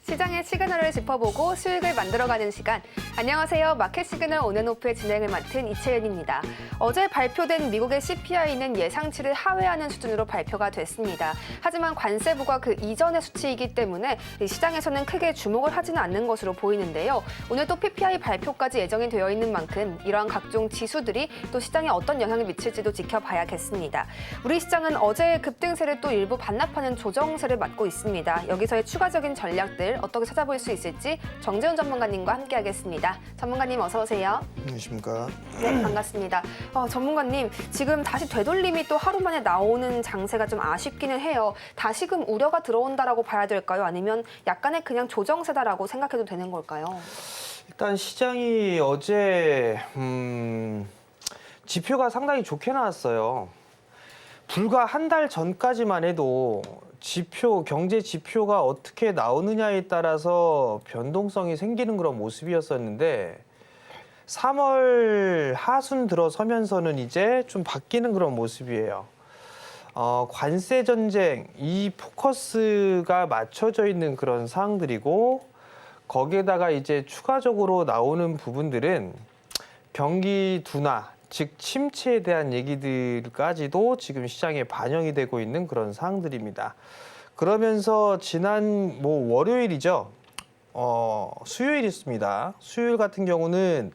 시장의 시그널을 짚어보고 수익을 만들어가는 시간. 안녕하세요. 마켓 시그널 온앤오프의 진행을 맡은 이채연입니다. 어제 발표된 미국의 CPI는 예상치를 하회하는 수준으로 발표가 됐습니다. 하지만 관세부가 그 이전의 수치이기 때문에 시장에서는 크게 주목을 하지는 않는 것으로 보이는데요. 오늘 또 PPI 발표까지 예정이 되어 있는 만큼 이러한 각종 지수들이 또 시장에 어떤 영향을 미칠지도 지켜봐야겠습니다. 우리 시장은 어제의 급등세를 또 일부 반납하는 조정세를 맞고 있습니다. 여기서의 추가적인 전략들 어떻게 찾아볼 수 있을지 정재훈 전문가님과 함께하겠습니다. 전문가님 어서 오세요. 안녕하십니까. 네, 반갑습니다. 전문가님, 지금 다시 되돌림이 또 하루 만에 나오는 장세가 좀 아쉽기는 해요. 다시금 우려가 들어온다라고 봐야 될까요? 아니면 약간의 그냥 조정세다라고 생각해도 되는 걸까요? 일단 시장이 어제 지표가 상당히 좋게 나왔어요. 불과 한 달 전까지만 해도 경제 지표가 어떻게 나오느냐에 따라서 변동성이 생기는 그런 모습이었었는데 3월 하순 들어서면서는 이제 좀 바뀌는 그런 모습이에요. 관세 전쟁, 이 포커스가 맞춰져 있는 그런 사항들이고 거기에다가 이제 추가적으로 나오는 부분들은 경기 둔화, 즉 침체에 대한 얘기들까지도 지금 시장에 반영이 되고 있는 그런 사항들입니다. 그러면서 지난 월요일이죠. 수요일이었습니다. 수요일 같은 경우는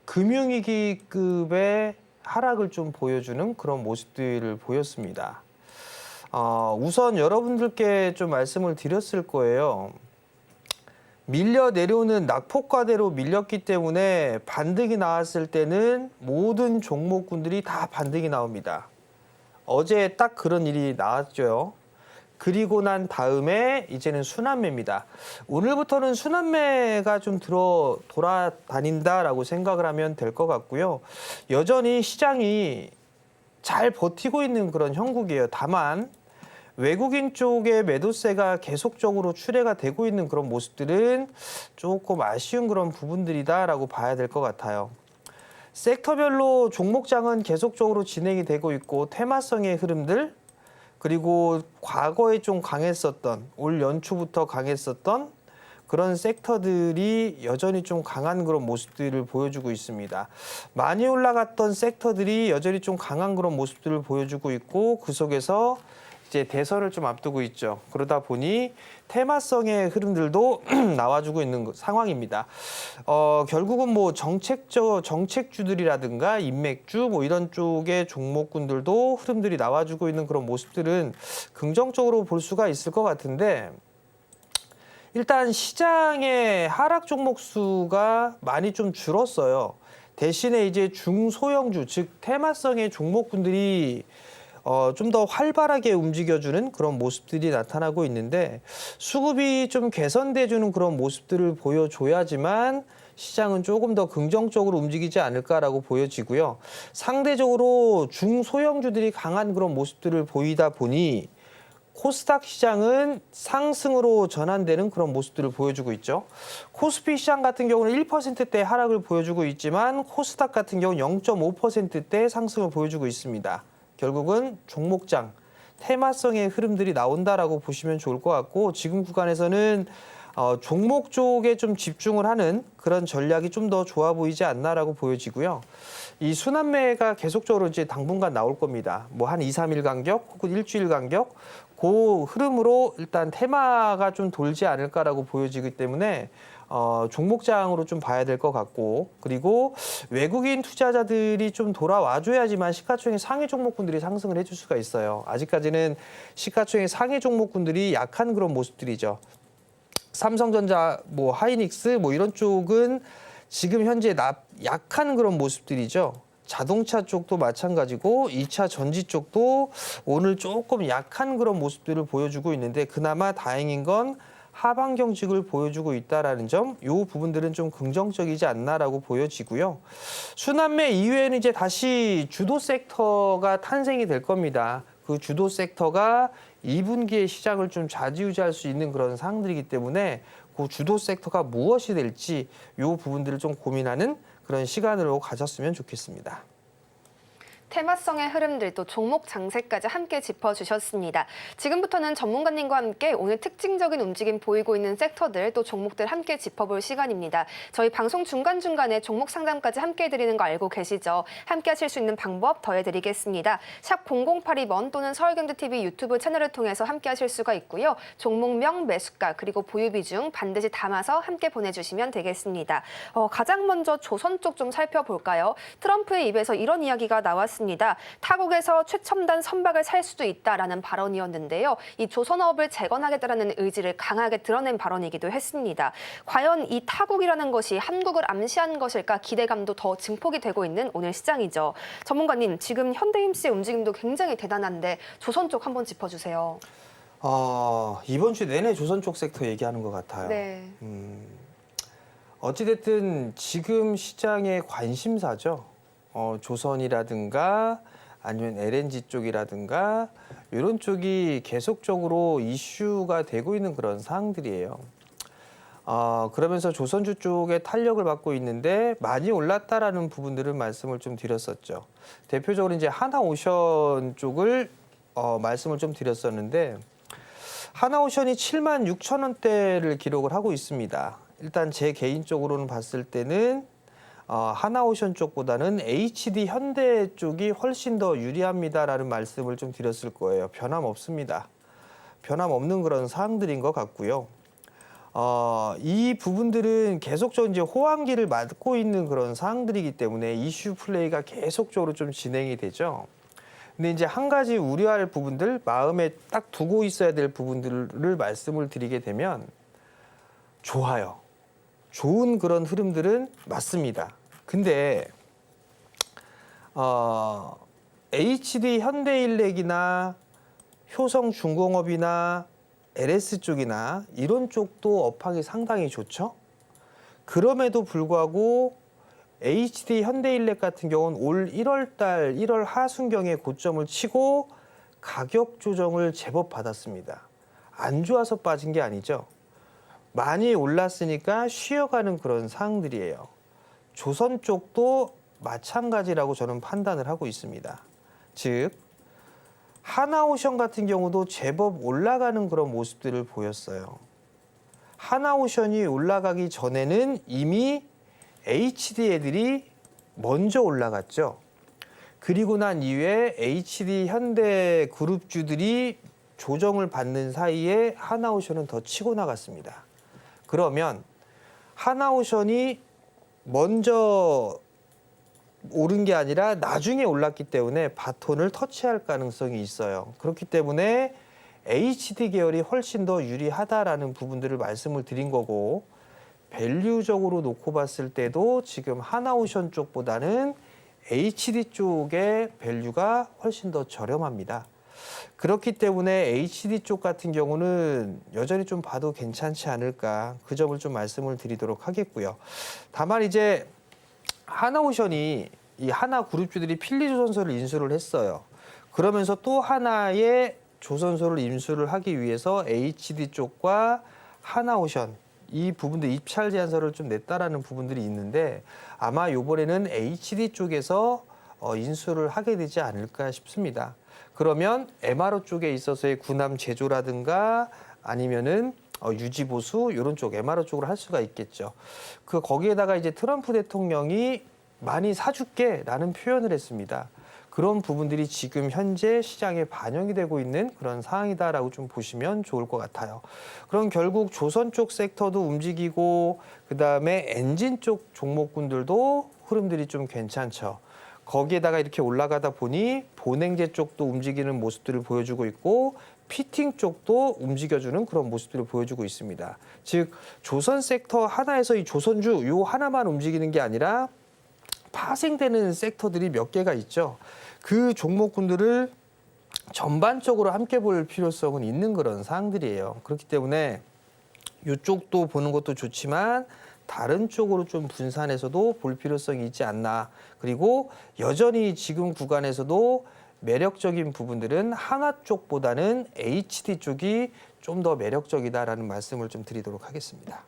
금융위기급의 하락을 좀 보여주는 그런 모습들을 보였습니다. 우선 여러분들께 좀 말씀을 드렸을 거예요. 밀려 내려오는 낙폭과대로 밀렸기 때문에 반등이 나왔을 때는 모든 종목군들이 다 반등이 나옵니다. 어제 딱 그런 일이 나왔죠. 그리고 난 다음에 이제는 순환매입니다. 오늘부터는 순환매가 좀 돌아다닌다라고 생각을 하면 될 것 같고요. 여전히 시장이 잘 버티고 있는 그런 형국이에요. 다만 외국인 쪽의 매도세가 계속적으로 출회가 되고 있는 그런 모습들은 조금 아쉬운 그런 부분들이다라고 봐야 될 것 같아요. 섹터별로 종목장은 계속적으로 진행이 되고 있고 테마성의 흐름들 그리고 과거에 좀 강했었던 올 연초부터 강했었던 그런 섹터들이 여전히 좀 강한 그런 모습들을 보여주고 있습니다. 많이 올라갔던 섹터들이 여전히 좀 강한 그런 모습들을 보여주고 있고 그 속에서 이제 대선을 좀 앞두고 있죠. 그러다 보니 테마성의 흐름들도 나와주고 있는 상황입니다. 결국은 정책주들이라든가 인맥주 이런 쪽의 종목군들도 흐름들이 나와주고 있는 그런 모습들은 긍정적으로 볼 수가 있을 것 같은데 일단 시장의 하락 종목 수가 많이 좀 줄었어요. 대신에 이제 중소형주 즉 테마성의 종목군들이 좀 더 활발하게 움직여주는 그런 모습들이 나타나고 있는데 수급이 좀 개선돼주는 그런 모습들을 보여줘야지만 시장은 조금 더 긍정적으로 움직이지 않을까라고 보여지고요. 상대적으로 중소형주들이 강한 그런 모습들을 보이다 보니 코스닥 시장은 상승으로 전환되는 그런 모습들을 보여주고 있죠. 코스피 시장 같은 경우는 1%대 하락을 보여주고 있지만 코스닥 같은 경우는 0.5%대 상승을 보여주고 있습니다. 결국은 종목장, 테마성의 흐름들이 나온다라고 보시면 좋을 것 같고 지금 구간에서는 종목 쪽에 좀 집중을 하는 그런 전략이 좀 더 좋아 보이지 않나라고 보여지고요. 이 순환매가 계속적으로 이제 당분간 나올 겁니다. 한 2, 3일 간격 혹은 일주일 간격 그 흐름으로 일단 테마가 좀 돌지 않을까라고 보여지기 때문에 종목장으로 좀 봐야 될 것 같고 그리고 외국인 투자자들이 좀 돌아와줘야지만 시가총액 상위 종목군들이 상승을 해줄 수가 있어요. 아직까지는 시가총액 상위 종목군들이 약한 그런 모습들이죠. 삼성전자, 하이닉스 이런 쪽은 지금 현재 약한 그런 모습들이죠. 자동차 쪽도 마찬가지고 2차 전지 쪽도 오늘 조금 약한 그런 모습들을 보여주고 있는데 그나마 다행인 건 하방 경직을 보여주고 있다라는 점, 이 부분들은 좀 긍정적이지 않나라고 보여지고요. 순환매 이후에는 이제 다시 주도 섹터가 탄생이 될 겁니다. 그 주도 섹터가 2분기에 시장을 좀 좌지우지할 수 있는 그런 상황들이기 때문에 그 주도 섹터가 무엇이 될지 이 부분들을 좀 고민하는 그런 시간으로 가졌으면 좋겠습니다. 테마성의 흐름들 또 종목 장세까지 함께 짚어주셨습니다. 지금부터는 전문가님과 함께 오늘 특징적인 움직임 보이고 있는 섹터들 또 종목들 함께 짚어볼 시간입니다. 저희 방송 중간중간에 종목 상담까지 함께 해드리는 거 알고 계시죠? 함께 하실 수 있는 방법 더해드리겠습니다. 샵 0082번 또는 서울경제TV 유튜브 채널을 통해서 함께 하실 수가 있고요. 종목명, 매수가 그리고 보유 비중 반드시 담아서 함께 보내주시면 되겠습니다. 가장 먼저 조선 쪽 좀 살펴볼까요? 트럼프의 입에서 이런 이야기가 나왔습니다. 타국에서 최첨단 선박을 살 수도 있다라는 발언이었는데요. 이 조선업을 재건하겠다라는 의지를 강하게 드러낸 발언이기도 했습니다. 과연 이 타국이라는 것이 한국을 암시한 것일까 기대감도 더 증폭이 되고 있는 오늘 시장이죠. 전문가님, 지금 현대힘스의 움직임도 굉장히 대단한데 조선 쪽 한번 짚어주세요. 이번 주 내내 조선 쪽 섹터 얘기하는 것 같아요. 네. 어찌됐든 지금 시장의 관심사죠. 조선이라든가 아니면 LNG 쪽이라든가 이런 쪽이 계속적으로 이슈가 되고 있는 그런 사항들이에요. 그러면서 조선주 쪽에 탄력을 받고 있는데 많이 올랐다라는 부분들을 말씀을 좀 드렸었죠. 대표적으로 이제 하나오션 쪽을 말씀을 좀 드렸었는데 하나오션이 76,000원대를 기록을 하고 있습니다. 일단 제 개인적으로는 봤을 때는 하나오션 쪽보다는 HD 현대 쪽이 훨씬 더 유리합니다라는 말씀을 좀 드렸을 거예요. 변함없습니다. 변함없는 그런 사항들인 것 같고요. 이 부분들은 계속적으로 이제 호황기를 맞고 있는 그런 사항들이기 때문에 이슈 플레이가 계속적으로 좀 진행이 되죠. 근데 이제 한 가지 우려할 부분들, 마음에 딱 두고 있어야 될 부분들을 말씀을 드리게 되면 좋아요. 좋은 그런 흐름들은 맞습니다. 근데 HD 현대일렉이나 효성중공업이나 LS 쪽이나 이런 쪽도 업황이 상당히 좋죠. 그럼에도 불구하고 HD 현대일렉 같은 경우는 올 1월 달 1월 하순경에 고점을 치고 가격 조정을 제법 받았습니다. 안 좋아서 빠진 게 아니죠. 많이 올랐으니까 쉬어가는 그런 상황들이에요. 조선 쪽도 마찬가지라고 저는 판단을 하고 있습니다. 즉 하나오션 같은 경우도 제법 올라가는 그런 모습들을 보였어요. 하나오션이 올라가기 전에는 이미 HD 애들이 먼저 올라갔죠. 그리고 난 이후에 HD 현대 그룹주들이 조정을 받는 사이에 하나오션은 더 치고 나갔습니다. 그러면 하나오션이 먼저 오른 게 아니라 나중에 올랐기 때문에 바톤을 터치할 가능성이 있어요. 그렇기 때문에 HD 계열이 훨씬 더 유리하다라는 부분들을 말씀을 드린 거고 밸류적으로 놓고 봤을 때도 지금 하나오션 쪽보다는 HD 쪽의 밸류가 훨씬 더 저렴합니다. 그렇기 때문에 HD 쪽 같은 경우는 여전히 좀 봐도 괜찮지 않을까 그 점을 좀 말씀을 드리도록 하겠고요. 다만 이제 하나오션이 이 하나 그룹주들이 필리조선소를 인수를 했어요. 그러면서 또 하나의 조선소를 인수를 하기 위해서 HD 쪽과 하나오션 이 부분들 입찰 제안서를 좀 냈다라는 부분들이 있는데 아마 이번에는 HD 쪽에서 인수를 하게 되지 않을까 싶습니다. 그러면 MRO 쪽에 있어서의 군함 제조라든가 아니면은 유지 보수 이런 쪽 MRO 쪽으로 할 수가 있겠죠. 거기에다가 이제 트럼프 대통령이 많이 사줄게라는 표현을 했습니다. 그런 부분들이 지금 현재 시장에 반영이 되고 있는 그런 상황이다라고 좀 보시면 좋을 것 같아요. 그럼 결국 조선 쪽 섹터도 움직이고 그다음에 엔진 쪽 종목군들도 흐름들이 좀 괜찮죠. 거기에다가 이렇게 올라가다 보니 본행제 쪽도 움직이는 모습들을 보여주고 있고 피팅 쪽도 움직여주는 그런 모습들을 보여주고 있습니다. 즉 조선 섹터 하나에서 이 조선주 요 하나만 움직이는 게 아니라 파생되는 섹터들이 몇 개가 있죠. 그 종목군들을 전반적으로 함께 볼 필요성은 있는 그런 사항들이에요. 그렇기 때문에 이쪽도 보는 것도 좋지만 다른 쪽으로 좀 분산해서도 볼 필요성이 있지 않나. 그리고 여전히 지금 구간에서도 매력적인 부분들은 하나 쪽보다는 HD 쪽이 좀 더 매력적이다라는 말씀을 좀 드리도록 하겠습니다.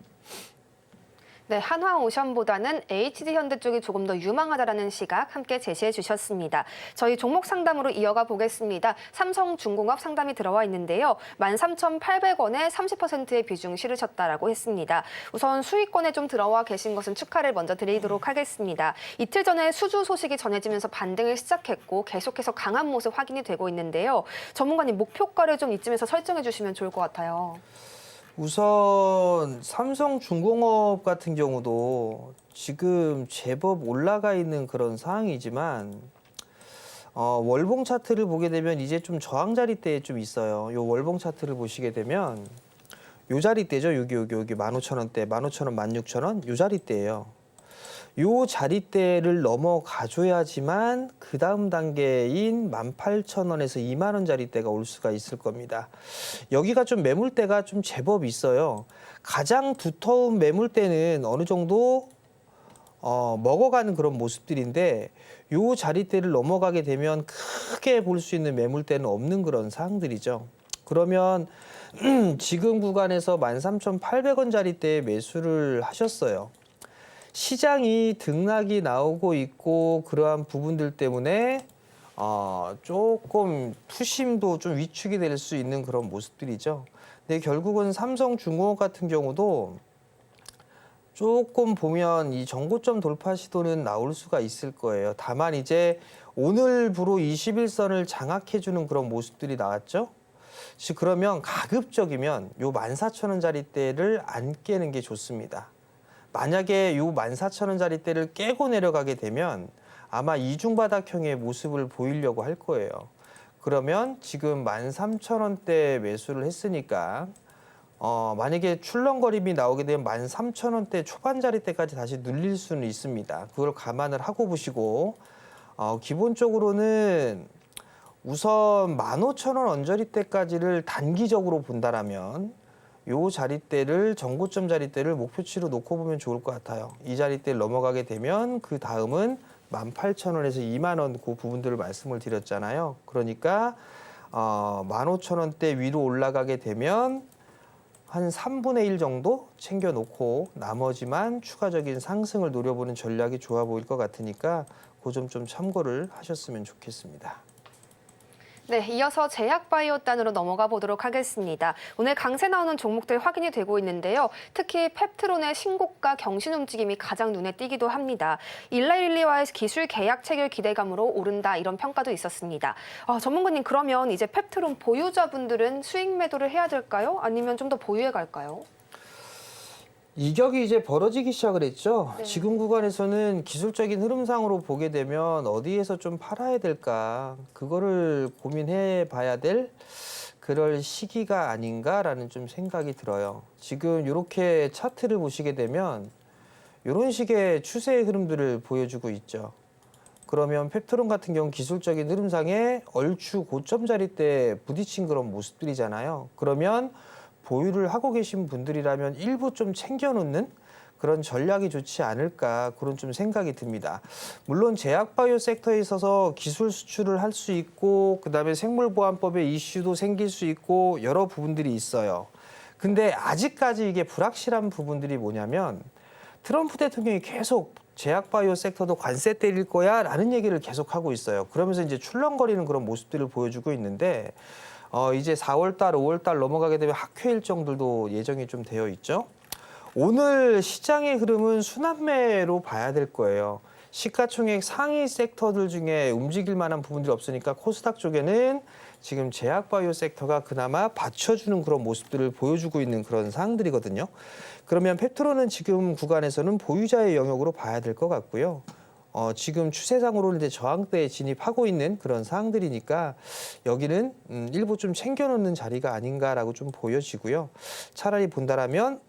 네, 한화오션보다는 HD현대 쪽이 조금 더 유망하다라는 시각 함께 제시해 주셨습니다. 저희 종목 상담으로 이어가 보겠습니다. 삼성중공업 상담이 들어와 있는데요. 13,800원에 30%의 비중 실으셨다라고 했습니다. 우선 수익권에 좀 들어와 계신 것은 축하를 먼저 드리도록 하겠습니다. 이틀 전에 수주 소식이 전해지면서 반등을 시작했고 계속해서 강한 모습 확인이 되고 있는데요. 전문가님 목표가를 좀 이쯤에서 설정해 주시면 좋을 것 같아요. 우선 삼성중공업 같은 경우도 지금 제법 올라가 있는 그런 상황이지만 월봉 차트를 보게 되면 이제 좀 저항 자리대에 좀 있어요. 요 월봉 차트를 보시게 되면 요 자리대죠. 여기 15,000원대, 15,000원, 16,000원 요 자리대예요. 요 자리대를 넘어가줘야지만 그 다음 단계인 18,000원에서 2만 원 자리대가 올 수가 있을 겁니다. 여기가 좀 매물대가 좀 제법 있어요. 가장 두터운 매물대는 어느 정도 먹어가는 그런 모습들인데 요 자리대를 넘어가게 되면 크게 볼 수 있는 매물대는 없는 그런 상황들이죠. 그러면 지금 구간에서 13,800원 자리대에 매수를 하셨어요. 시장이 등락이 나오고 있고 그러한 부분들 때문에 조금 투심도 좀 위축이 될 수 있는 그런 모습들이죠. 근데 결국은 삼성중공업 같은 경우도 조금 보면 이 정고점 돌파 시도는 나올 수가 있을 거예요. 다만 이제 오늘부로 21선을 장악해주는 그런 모습들이 나왔죠. 그러면 가급적이면 요 14,000원짜리대를 안 깨는 게 좋습니다. 만약에 요 14,000원짜리대를 깨고 내려가게 되면 아마 이중바닥형의 모습을 보이려고 할 거예요. 그러면 지금 13,000원대 매수를 했으니까 만약에 출렁거림이 나오게 되면 13,000원대 초반자리대까지 다시 눌릴 수는 있습니다. 그걸 감안을 하고 보시고 기본적으로는 우선 15,000원 언저리대까지를 단기적으로 본다라면 요 자리대를 정고점 자리대를 목표치로 놓고 보면 좋을 것 같아요. 이 자리대를 넘어가게 되면 그 다음은 18,000원에서 2만 원 그 부분들을 말씀을 드렸잖아요. 그러니까 15,000원대 위로 올라가게 되면 한 3분의 1 정도 챙겨놓고 나머지만 추가적인 상승을 노려보는 전략이 좋아 보일 것 같으니까 그 점 좀 참고를 하셨으면 좋겠습니다. 네, 이어서 제약바이오단으로 넘어가 보도록 하겠습니다. 오늘 강세 나오는 종목들 확인이 되고 있는데요. 특히 펩트론의 신고가 경신 움직임이 가장 눈에 띄기도 합니다. 일라일리와의 기술 계약 체결 기대감으로 오른다 이런 평가도 있었습니다. 전문가님 그러면 이제 펩트론 보유자분들은 수익 매도를 해야 될까요? 아니면 좀 더 보유해 갈까요? 이격이 이제 벌어지기 시작을 했죠. 네. 지금 구간에서는 기술적인 흐름상으로 보게 되면 어디에서 좀 팔아야 될까 그거를 고민해 봐야 될 그럴 시기가 아닌가라는 좀 생각이 들어요. 지금 이렇게 차트를 보시게 되면 이런 식의 추세의 흐름들을 보여주고 있죠. 그러면 펩트론 같은 경우 기술적인 흐름상에 얼추 고점 자리대 부딪힌 그런 모습들이잖아요. 그러면 보유를 하고 계신 분들이라면 일부 좀 챙겨놓는 그런 전략이 좋지 않을까 그런 좀 생각이 듭니다. 물론 제약바이오 섹터에 있어서 기술 수출을 할 수 있고 그다음에 생물보안법의 이슈도 생길 수 있고 여러 부분들이 있어요. 근데 아직까지 이게 불확실한 부분들이 뭐냐면 트럼프 대통령이 계속 제약바이오 섹터도 관세 때릴 거야 라는 얘기를 계속하고 있어요. 그러면서 이제 출렁거리는 그런 모습들을 보여주고 있는데 이제 4월달, 5월달 넘어가게 되면 학회 일정들도 예정이 좀 되어 있죠. 오늘 시장의 흐름은 순환매로 봐야 될 거예요. 시가총액 상위 섹터들 중에 움직일 만한 부분들이 없으니까 코스닥 쪽에는 지금 제약바이오 섹터가 그나마 받쳐주는 그런 모습들을 보여주고 있는 그런 상황들이거든요. 그러면 펩트론은 지금 구간에서는 보유자의 영역으로 봐야 될 것 같고요. 지금 추세상으로는 이제 저항대에 진입하고 있는 그런 상황들이니까 여기는 일부 좀 챙겨놓는 자리가 아닌가라고 좀 보여지고요. 차라리 본다라면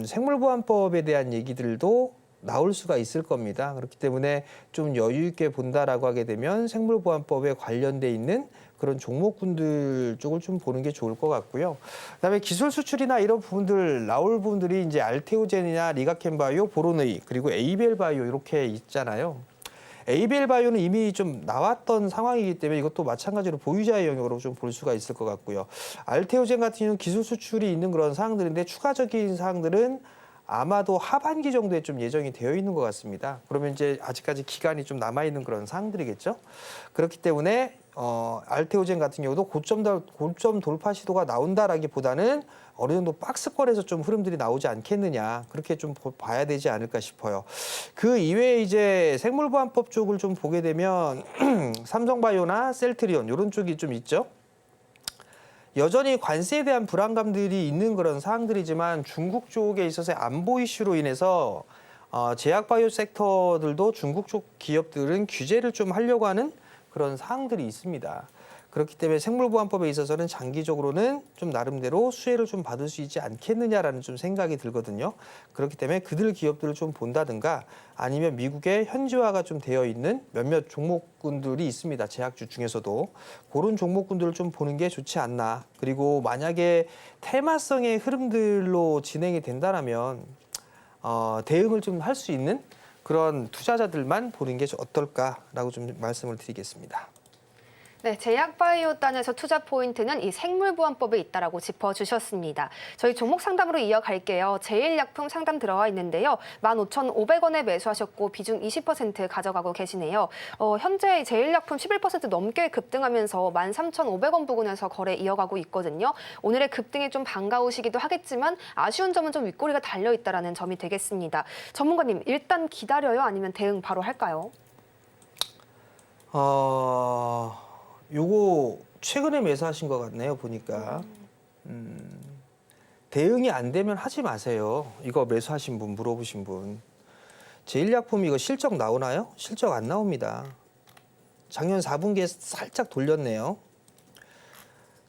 생물보안법에 대한 얘기들도 나올 수가 있을 겁니다. 그렇기 때문에 좀 여유 있게 본다라고 하게 되면 생물보안법에 관련돼 있는 그런 종목군들 쪽을 좀 보는 게 좋을 것 같고요. 그다음에 기술 수출이나 이런 부분들 나올 부분들이 이제 알테오젠이나 리가켄바이오, 보로너이 그리고 에이벨바이오 이렇게 있잖아요. 에이벨바이오는 이미 좀 나왔던 상황이기 때문에 이것도 마찬가지로 보유자의 영역으로 좀 볼 수가 있을 것 같고요. 알테오젠 같은 경우는 기술 수출이 있는 그런 사항들인데 추가적인 사항들은 아마도 하반기 정도에 좀 예정이 되어 있는 것 같습니다. 그러면 이제 아직까지 기간이 좀 남아 있는 그런 사항들이겠죠. 그렇기 때문에 알테오젠 같은 경우도 고점 돌파 시도가 나온다라기보다는 어느 정도 박스권에서 좀 흐름들이 나오지 않겠느냐, 그렇게 좀 봐야 되지 않을까 싶어요. 그 이외에 이제 생물보안법 쪽을 좀 보게 되면 삼성바이오나 셀트리온 이런 쪽이 좀 있죠. 여전히 관세에 대한 불안감들이 있는 그런 사항들이지만 중국 쪽에 있어서의 안보 이슈로 인해서 제약바이오 섹터들도 중국 쪽 기업들은 규제를 좀 하려고 하는 그런 사항들이 있습니다. 그렇기 때문에 생물보안법에 있어서는 장기적으로는 좀 나름대로 수혜를 좀 받을 수 있지 않겠느냐라는 좀 생각이 들거든요. 그렇기 때문에 그들 기업들을 좀 본다든가 아니면 미국의 현지화가 좀 되어 있는 몇몇 종목군들이 있습니다. 제약주 중에서도 그런 종목군들을 좀 보는 게 좋지 않나. 그리고 만약에 테마성의 흐름들로 진행이 된다면 대응을 좀 할 수 있는 그런 투자자들만 보는 게 어떨까라고 좀 말씀을 드리겠습니다. 네, 제약바이오단에서 투자 포인트는 이 생물보안법에 있다라고 짚어주셨습니다. 저희 종목 상담으로 이어갈게요. 제일약품 상담 들어와 있는데요. 15,500원에 매수하셨고 비중 20% 가져가고 계시네요. 현재 제일약품 11% 넘게 급등하면서 13,500원 부근에서 거래 이어가고 있거든요. 오늘의 급등이 좀 반가우시기도 하겠지만 아쉬운 점은 좀 윗꼬리가 달려있다는 점이 되겠습니다. 전문가님, 일단 기다려요? 아니면 대응 바로 할까요? 요거 최근에 매수하신 것 같네요, 보니까. 대응이 안 되면 하지 마세요. 이거 매수하신 분, 물어보신 분. 제일약품 이거 실적 나오나요? 실적 안 나옵니다. 작년 4분기에 살짝 돌렸네요.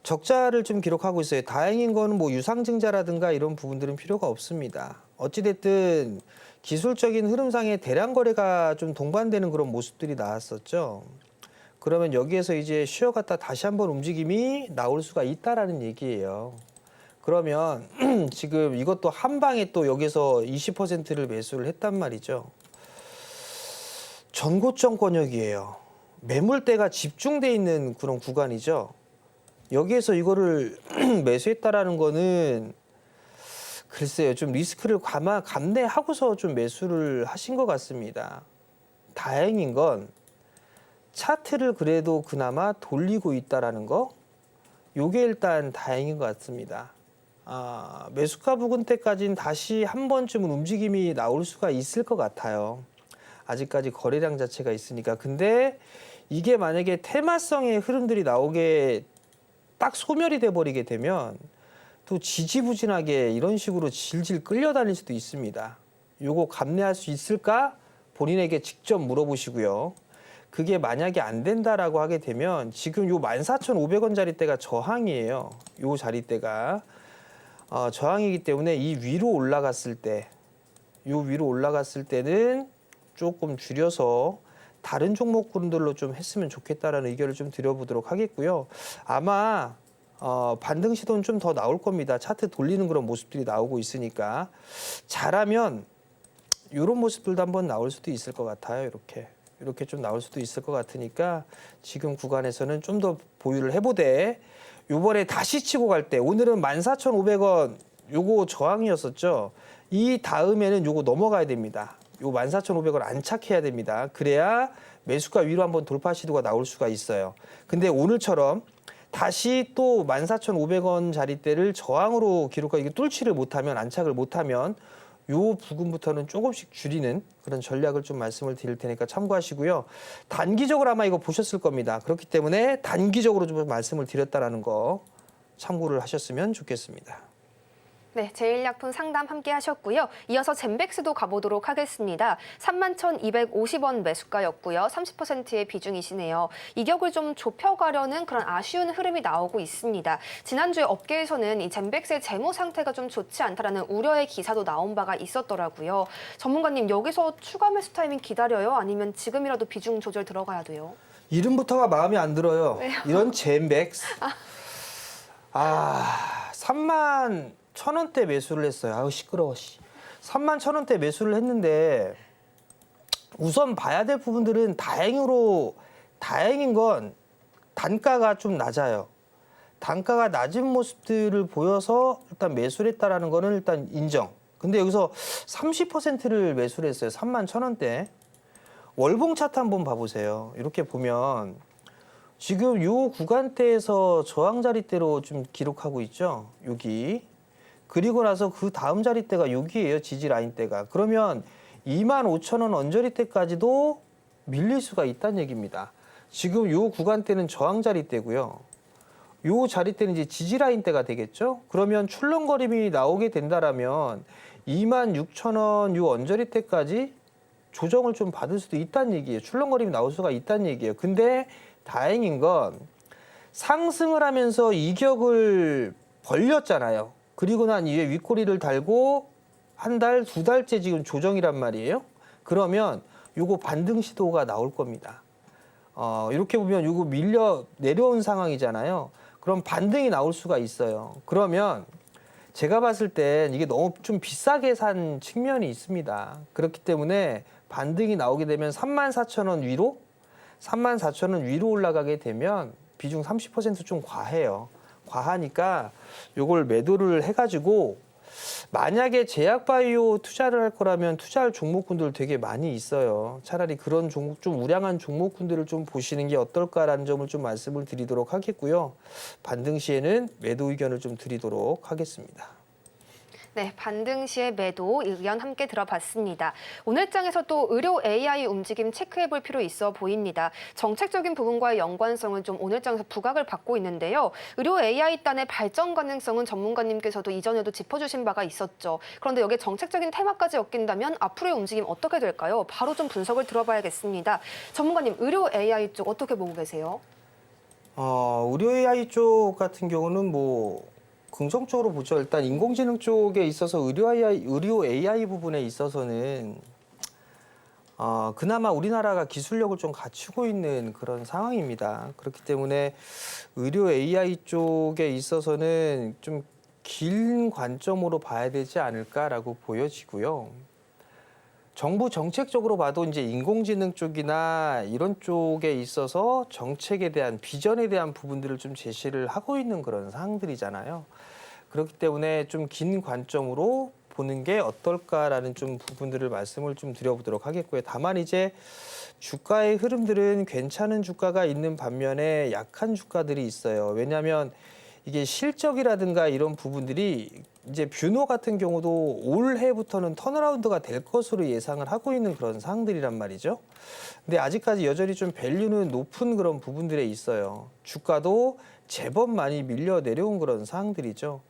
적자를 좀 기록하고 있어요. 다행인 거는 뭐 유상증자라든가 이런 부분들은 필요가 없습니다. 어찌됐든 기술적인 흐름상의 대량 거래가 좀 동반되는 그런 모습들이 나왔었죠. 그러면 여기에서 이제 쉬어갔다 다시 한번 움직임이 나올 수가 있다라는 얘기예요. 그러면 지금 이것도 한 방에 또 여기서 20%를 매수를 했단 말이죠. 전고점 권역이에요. 매물대가 집중돼 있는 그런 구간이죠. 여기에서 이거를 매수했다라는 거는 글쎄요, 좀 리스크를 감내하고서 좀 매수를 하신 것 같습니다. 다행인 건 차트를 그래도 그나마 돌리고 있다라는 거, 요게 일단 다행인 것 같습니다. 매수가 부근 때까지는 다시 한 번쯤은 움직임이 나올 수가 있을 것 같아요. 아직까지 거래량 자체가 있으니까. 근데 이게 만약에 테마성의 흐름들이 나오게 딱 소멸이 돼버리게 되면 또 지지부진하게 이런 식으로 질질 끌려다닐 수도 있습니다. 요거 감내할 수 있을까? 본인에게 직접 물어보시고요. 그게 만약에 안 된다라고 하게 되면 지금 요 14,500원 자리대가 저항이에요. 요 자리대가 저항이기 때문에 이 위로 올라갔을 때, 요 위로 올라갔을 때는 조금 줄여서 다른 종목군들로 좀 했으면 좋겠다라는 의견을 좀 드려보도록 하겠고요. 아마 반등 시도는 좀 더 나올 겁니다. 차트 돌리는 그런 모습들이 나오고 있으니까 잘하면 이런 모습들도 한번 나올 수도 있을 것 같아요. 이렇게 좀 나올 수도 있을 것 같으니까 지금 구간에서는 좀 더 보유를 해보되 요번에 다시 치고 갈 때 오늘은 14,500원 요거 저항이었었죠. 이 다음에는 요거 넘어가야 됩니다. 요 14,500원 안착해야 됩니다. 그래야 매수가 위로 한번 돌파 시도가 나올 수가 있어요. 근데 오늘처럼 다시 또 14,500원 자리대를 저항으로 기록하고 이게 뚫지를 못하면 안착을 못하면 요 부분부터는 조금씩 줄이는 그런 전략을 좀 말씀을 드릴 테니까 참고하시고요. 단기적으로 아마 이거 보셨을 겁니다. 그렇기 때문에 단기적으로 좀 말씀을 드렸다라는 거 참고를 하셨으면 좋겠습니다. 네, 제일약품 상담 함께 하셨고요. 이어서 젠백스도 가보도록 하겠습니다. 31,250원 매수가였고요. 30%의 비중이시네요. 이격을 좀 좁혀가려는 그런 아쉬운 흐름이 나오고 있습니다. 지난주에 업계에서는 이 젠백스의 재무 상태가 좀 좋지 않다라는 우려의 기사도 나온 바가 있었더라고요. 전문가님, 여기서 추가 매수 타이밍 기다려요? 아니면 지금이라도 비중 조절 들어가야 돼요? 이름부터가 마음에 안 들어요. 왜요? 이런 젠백스. 31,000원대 매수를 했어요. 아우 시끄러워. 31,000원대 매수를 했는데 우선 봐야 될 부분들은 다행인 건 단가가 좀 낮아요. 단가가 낮은 모습들을 보여서 일단 매수를 했다라는 거는 일단 인정. 근데 여기서 30%를 매수를 했어요. 31,000원대. 월봉 차트 한번 봐보세요. 이렇게 보면 지금 요 구간대에서 저항 자리대로 좀 기록하고 있죠. 여기. 그리고 나서 그 다음 자리대가 여기예요. 지지 라인대가. 그러면 25,000원 언저리대까지도 밀릴 수가 있다는 얘기입니다. 지금 요 구간대는 저항 자리대고요. 요 자리대는 이제 지지 라인대가 되겠죠. 그러면 출렁거림이 나오게 된다라면 26,000원 요 언저리대까지 조정을 좀 받을 수도 있다는 얘기예요. 출렁거림이 나올 수가 있다는 얘기예요. 근데 다행인 건 상승을 하면서 이격을 벌렸잖아요. 그리고 난 이후에 윗꼬리를 달고 한 달, 두 달째 지금 조정이란 말이에요. 그러면 요거 반등 시도가 나올 겁니다. 이렇게 보면 요거 밀려 내려온 상황이잖아요. 그럼 반등이 나올 수가 있어요. 그러면 제가 봤을 땐 이게 너무 좀 비싸게 산 측면이 있습니다. 그렇기 때문에 반등이 나오게 되면 34,000원 위로 34,000원 위로 올라가게 되면 비중 30%좀 과해요. 과하니까 요걸 매도를 해가지고 만약에 제약바이오 투자를 할 거라면 투자할 종목군들 되게 많이 있어요. 차라리 그런 종목 좀 우량한 종목군들을 좀 보시는 게 어떨까라는 점을 좀 말씀을 드리도록 하겠고요. 반등 시에는 매도 의견을 좀 드리도록 하겠습니다. 네, 반등 시의 매도 의견 함께 들어봤습니다. 오늘 장에서 또 의료 AI 움직임 체크해볼 필요 있어 보입니다. 정책적인 부분과의 연관성은 좀 오늘 장에서 부각을 받고 있는데요. 의료 AI 단의 발전 가능성은 전문가님께서도 이전에도 짚어주신 바가 있었죠. 그런데 여기에 정책적인 테마까지 엮인다면 앞으로의 움직임 어떻게 될까요? 바로 좀 분석을 들어봐야겠습니다. 전문가님, 의료 AI 쪽 어떻게 보고 계세요? 의료 AI 쪽 같은 경우는 뭐 긍정적으로 보죠. 일단 인공지능 쪽에 있어서 의료 AI 부분에 있어서는 그나마 우리나라가 기술력을 좀 갖추고 있는 그런 상황입니다. 그렇기 때문에 의료 AI 쪽에 있어서는 좀 긴 관점으로 봐야 되지 않을까라고 보여지고요. 정부 정책적으로 봐도 이제 인공지능 쪽이나 이런 쪽에 있어서 정책에 대한 비전에 대한 부분들을 좀 제시를 하고 있는 그런 사항들이잖아요. 그렇기 때문에 좀 긴 관점으로 보는 게 어떨까라는 좀 부분들을 말씀을 좀 드려보도록 하겠고요. 다만 이제 주가의 흐름들은 괜찮은 주가가 있는 반면에 약한 주가들이 있어요. 왜냐하면 이게 실적이라든가 이런 부분들이 이제 뷰노 같은 경우도 올해부터는 턴어라운드가 될 것으로 예상을 하고 있는 그런 사항들이란 말이죠. 근데 아직까지 여전히 좀 밸류는 높은 그런 부분들에 있어요. 주가도 제법 많이 밀려 내려온 그런 사항들이죠.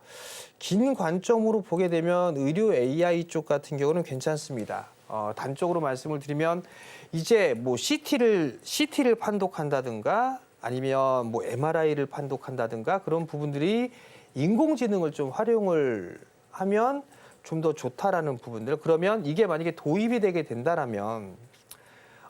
긴 관점으로 보게 되면 의료 AI 쪽 같은 경우는 괜찮습니다. 단적으로 말씀을 드리면 이제 뭐 CT를 판독한다든가 아니면 뭐 MRI를 판독한다든가 그런 부분들이 인공지능을 좀 활용을 하면 좀 더 좋다라는 부분들. 그러면 이게 만약에 도입이 되게 된다라면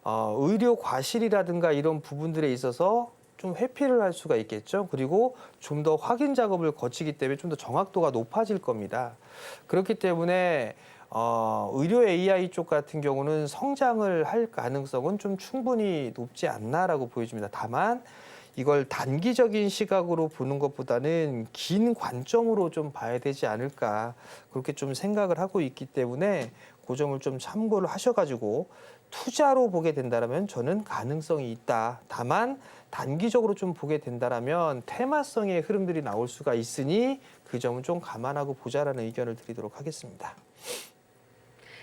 의료 과실이라든가 이런 부분들에 있어서 좀 회피를 할 수가 있겠죠. 그리고 좀 더 확인 작업을 거치기 때문에 좀 더 정확도가 높아질 겁니다. 그렇기 때문에 의료 AI 쪽 같은 경우는 성장을 할 가능성은 좀 충분히 높지 않나라고 보여집니다. 다만 이걸 단기적인 시각으로 보는 것보다는 긴 관점으로 좀 봐야 되지 않을까 그렇게 좀 생각을 하고 있기 때문에 그 점을 좀 참고를 하셔가지고 투자로 보게 된다면 저는 가능성이 있다. 다만 단기적으로 좀 보게 된다면 테마성의 흐름들이 나올 수가 있으니 그 점은 좀 감안하고 보자라는 의견을 드리도록 하겠습니다.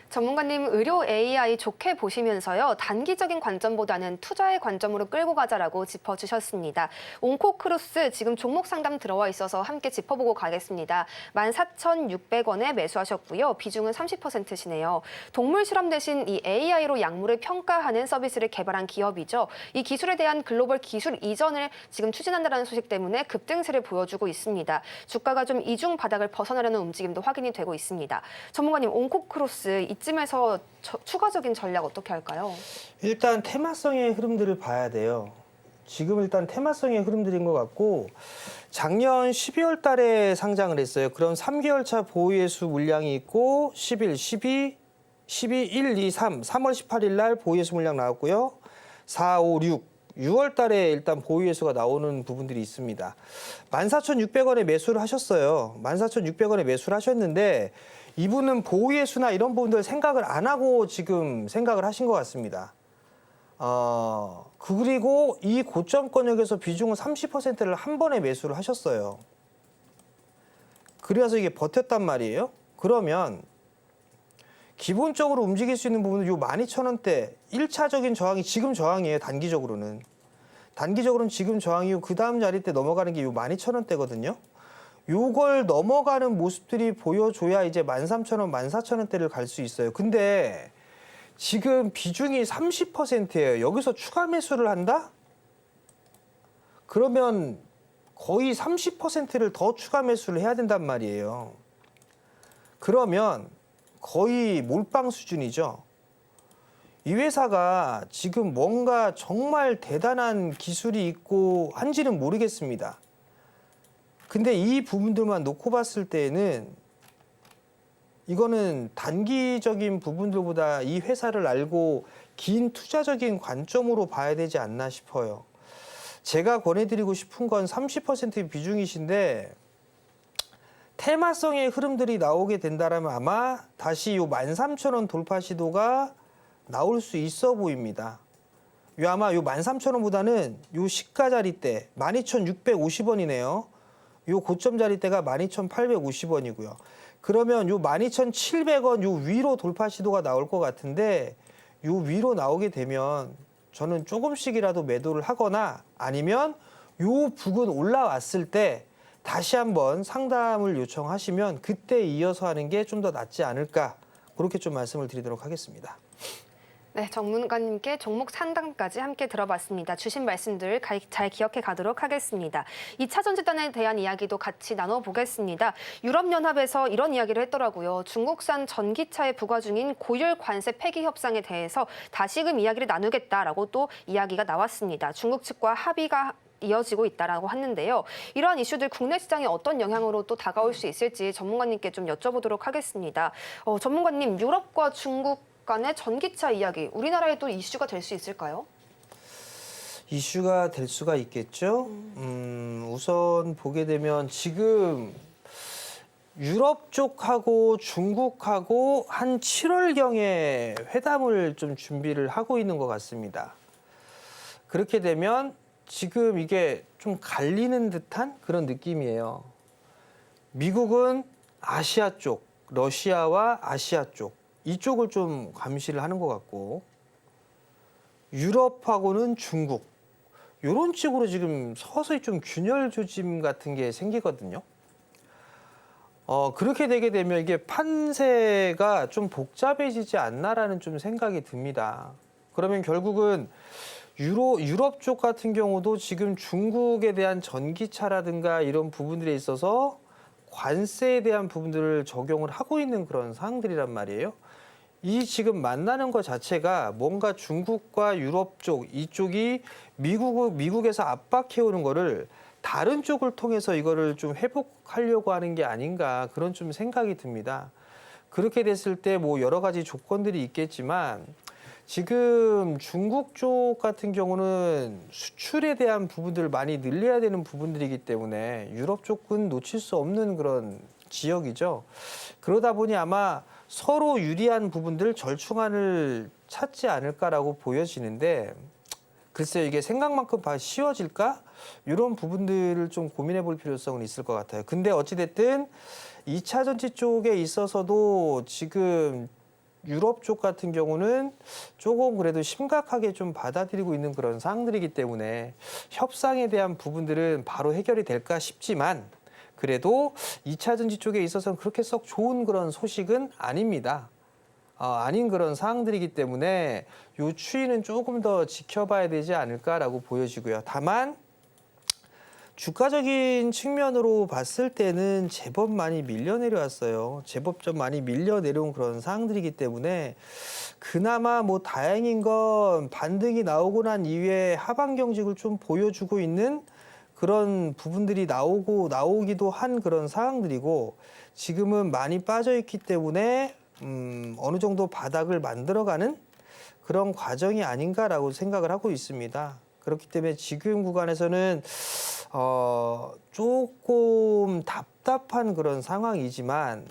전문가님, 의료 AI 좋게 보시면서요. 단기적인 관점보다는 투자의 관점으로 끌고 가자라고 짚어주셨습니다. 온코크루스 지금 종목 상담 들어와 있어서 함께 짚어보고 가겠습니다. 14,600원에 매수하셨고요. 비중은 30%시네요. 동물 실험 대신 이 AI로 약물을 평가하는 서비스를 개발한 기업이죠. 이 기술에 대한 글로벌 기술 이전을 지금 추진한다는 소식 때문에 급등세를 보여주고 있습니다. 주가가 좀 이중 바닥을 벗어나려는 움직임도 확인이 되고 있습니다. 전문가님, 온코크루스 이쯤에서 추가적인 전략 어떻게 할까요? 일단 테마성의 흐름들을 봐야 돼요. 지금 일단 테마성의 흐름들인 것 같고 작년 12월 달에 상장을 했어요. 그럼 3개월 차 보유예수 물량이 있고 11, 12, 1, 2, 3, 3월 18일 날 보유예수 물량 나왔고요. 4, 5, 6, 6월 달에 일단 보유예수가 나오는 부분들이 있습니다. 14,600원에 매수를 하셨어요. 14,600원에 매수를 하셨는데 이분은 보유예수나 이런 부분들 생각을 안 하고 지금 생각을 하신 것 같습니다. 그리고 이 고점권역에서 비중은 30%를 한 번에 매수를 하셨어요. 그래서 이게 버텼단 말이에요. 그러면 기본적으로 움직일 수 있는 부분은 요 12,000원대 1차적인 저항이 지금 저항이에요. 단기적으로는. 단기적으로는 지금 저항이고 그 다음 자리 때 넘어가는 게 요 12,000원대거든요. 요걸 넘어가는 모습들이 보여줘야 이제 13,000원, 14,000원대를 갈 수 있어요. 근데 지금 비중이 30%예요. 여기서 추가 매수를 한다? 그러면 거의 30%를 더 추가 매수를 해야 된단 말이에요. 그러면 거의 몰빵 수준이죠. 이 회사가 지금 뭔가 정말 대단한 기술이 있고 한지는 모르겠습니다. 근데 이 부분들만 놓고 봤을 때에는 이거는 단기적인 부분들보다 이 회사를 알고 긴 투자적인 관점으로 봐야 되지 않나 싶어요. 제가 권해드리고 싶은 건 30% 비중이신데 테마성의 흐름들이 나오게 된다면 아마 다시 요 13,000원 돌파 시도가 나올 수 있어 보입니다. 아마 요 13,000원보다는 요 시가 자리대 12,650원이네요. 요 고점 자리대가 12,850원이고요. 그러면 요 12,700원 요 위로 돌파 시도가 나올 것 같은데 요 위로 나오게 되면 저는 조금씩이라도 매도를 하거나 아니면 요 부근 올라왔을 때 다시 한번 상담을 요청하시면 그때 이어서 하는 게 좀 더 낫지 않을까 그렇게 좀 말씀을 드리도록 하겠습니다. 네, 전문가님께 종목 상담까지 함께 들어봤습니다. 주신 말씀들 잘 기억해 가도록 하겠습니다. 2차 전지단에 대한 이야기도 같이 나눠보겠습니다. 유럽연합에서 이런 이야기를 했더라고요. 중국산 전기차에 부과 중인 고율 관세 폐기 협상에 대해서 다시금 이야기를 나누겠다라고 또 이야기가 나왔습니다. 중국 측과 합의가 이어지고 있다라고 하는데요. 이러한 이슈들 국내 시장에 어떤 영향으로 또 다가올 수 있을지 전문가님께 좀 여쭤보도록 하겠습니다. 전문가님, 유럽과 중국 간의 전기차 이야기, 우리나라에도 이슈가 될 수 있을까요? 이슈가 될 수가 있겠죠. 우선 보게 되면 지금 유럽 쪽하고 중국하고 한 7월경에 회담을 좀 준비를 하고 있는 것 같습니다. 그렇게 되면 지금 이게 좀 갈리는 듯한 그런 느낌이에요. 미국은 아시아 쪽, 러시아와 아시아 쪽, 이쪽을 좀 감시를 하는 것 같고 유럽하고는 중국 이런 쪽으로 지금 서서히 좀 균열 조짐 같은 게 생기거든요. 그렇게 되게 되면 이게 판세가 좀 복잡해지지 않나라는 좀 생각이 듭니다. 그러면 결국은 유럽 쪽 같은 경우도 지금 중국에 대한 전기차라든가 이런 부분들에 있어서 관세에 대한 부분들을 적용을 하고 있는 그런 사항들이란 말이에요. 이 지금 만나는 것 자체가 뭔가 중국과 유럽 쪽 이쪽이 미국에서 압박해오는 거를 다른 쪽을 통해서 이거를 좀 회복하려고 하는 게 아닌가 그런 좀 생각이 듭니다. 그렇게 됐을 때 뭐 여러 가지 조건들이 있겠지만 지금 중국 쪽 같은 경우는 수출에 대한 부분들을 많이 늘려야 되는 부분들이기 때문에 유럽 쪽은 놓칠 수 없는 그런 지역이죠. 그러다 보니 아마 서로 유리한 부분들 절충안을 찾지 않을까라고 보여지는데 글쎄요, 이게 생각만큼 쉬워질까? 이런 부분들을 좀 고민해 볼 필요성은 있을 것 같아요. 근데 어찌됐든 2차 전지 쪽에 있어서도 지금 유럽 쪽 같은 경우는 조금 그래도 심각하게 좀 받아들이고 있는 그런 상황들이기 때문에 협상에 대한 부분들은 바로 해결이 될까 싶지만 그래도 2차 전지 쪽에 있어서는 그렇게 썩 좋은 그런 소식은 아닙니다. 아닌 그런 상황들이기 때문에 이 추이는 조금 더 지켜봐야 되지 않을까라고 보여지고요. 다만 주가적인 측면으로 봤을 때는 제법 많이 밀려 내려왔어요. 제법 좀 많이 밀려 내려온 그런 상황들이기 때문에 그나마 뭐 다행인 건 반등이 나오고 난 이후에 하방 경직을 좀 보여주고 있는 그런 부분들이 나오기도 한 그런 상황들이고 지금은 많이 빠져 있기 때문에 어느 정도 바닥을 만들어가는 그런 과정이 아닌가라고 생각을 하고 있습니다. 그렇기 때문에 지금 구간에서는 조금 답답한 그런 상황이지만